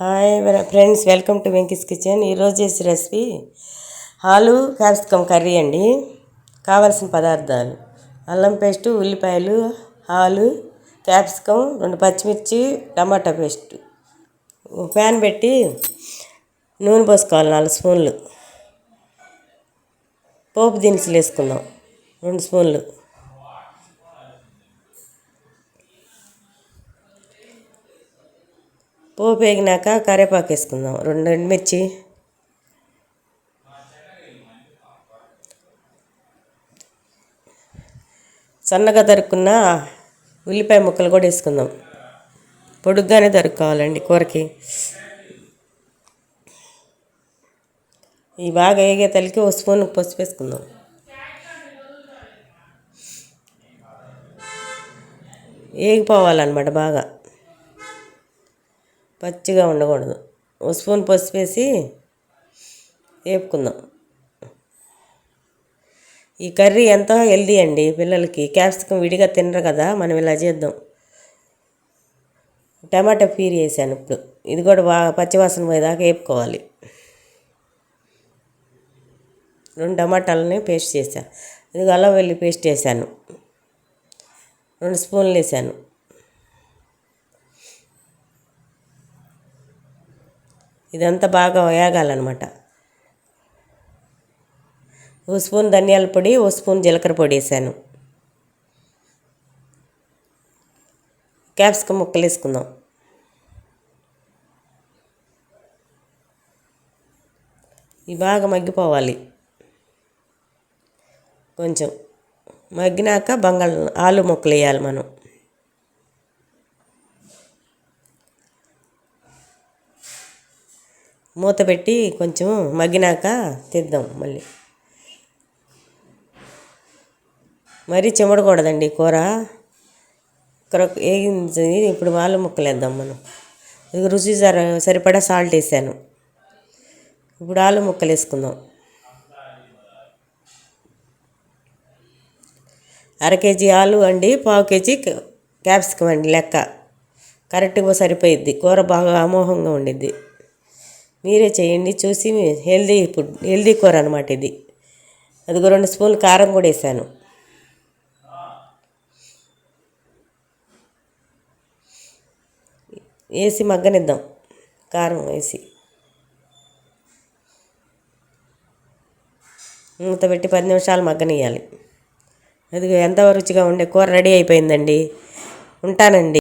Hi friends, welcome to Venky's kitchen. ఈరోజు చేసే recipe ఆలు క్యాప్సికమ్ కర్రీ అండి. కావాల్సిన పదార్థాలు: అల్లం పేస్టు, ఉల్లిపాయలు, ఆలు, క్యాప్సికమ్, 2 పచ్చిమిర్చి, టమాటా పేస్ట్. ప్యాన్ పెట్టి నూనె పోసుకోవాలి 4 స్పూన్లు. పోపు దినుసులు వేసుకుందాం 2 స్పూన్లు. పోపు వేగినాక కరివేపాకు వేసుకుందాం 2 ఎండుమిర్చి, సన్నగా తరుక్కున్న ఉల్లిపాయ ముక్కలు కూడా వేసుకుందాం. పొడుగ్గానే తరుక్కోవాలండి కూరకి. ఈ బాగా వేగే తలికి 1 స్పూన్ పసుపు వేసుకుందాం. వేగిపోవాలన్నమాట, బాగా పచ్చిగా ఉండకూడదు. 1 స్పూన్ పసుపు వేసి వేపుకుందాం. ఈ కర్రీ ఎంతో హెల్దీ అండి పిల్లలకి. క్యాప్సికమ్ విడిగా తినరు కదా, మనం ఇలా చేద్దాం. టమాటా ప్యూరీ వేసాను. ఇప్పుడు ఇది కూడా బాగా పచ్చివాసన పోయేదాకా వేపుకోవాలి. 2 టమాటాలని పేస్ట్ చేశాను. ఇది అల్లం వెల్లుల్లి పేస్ట్ వేసాను. 2 స్పూన్లు వేసాను. ఇదంతా బాగా వేగాలన్నమాట. 1 స్పూన్ ధనియాల పొడి, 1 స్పూన్ జీలకర్ర పొడి వేసాను. క్యాప్సికమ్ ముక్కలు వేసుకుందాం. ఇవి బాగా మగ్గిపోవాలి. కొంచెం మగ్గినాక ఆలు ముక్కలు వేయాలి మనం. మూత పెట్టి కొంచెం మగ్గినాక తీద్దాం. మరీ చెమడకూడదండి కూర. వేగింది. ఇప్పుడు ఆలు ముక్కలు వేద్దాం మనం. రుచి సరిపడా సాల్ట్ వేసాను. ఇప్పుడు ఆలు ముక్కలు వేసుకుందాం. 1/2 కేజీ ఆలు అండి, 1/2 కేజీ క్యాప్సికమ్ అండి లెక్క. కరెక్ట్గా సరిపోయిద్ది. కూర బాగా అమోఘంగా ఉండిద్ది. మీరే చేయండి చూసి. హెల్దీ కూర అనమాట ఇది. అది 2 స్పూన్లు కారం కూడా వేసాను. వేసి మగ్గనిద్దాం. కారం వేసి మూత పెట్టి 10 నిమిషాలు మగ్గనియాలి. అది ఎంతో రుచిగా ఉండే కూర రెడీ అయిపోయిందండి. ఉంటానండి.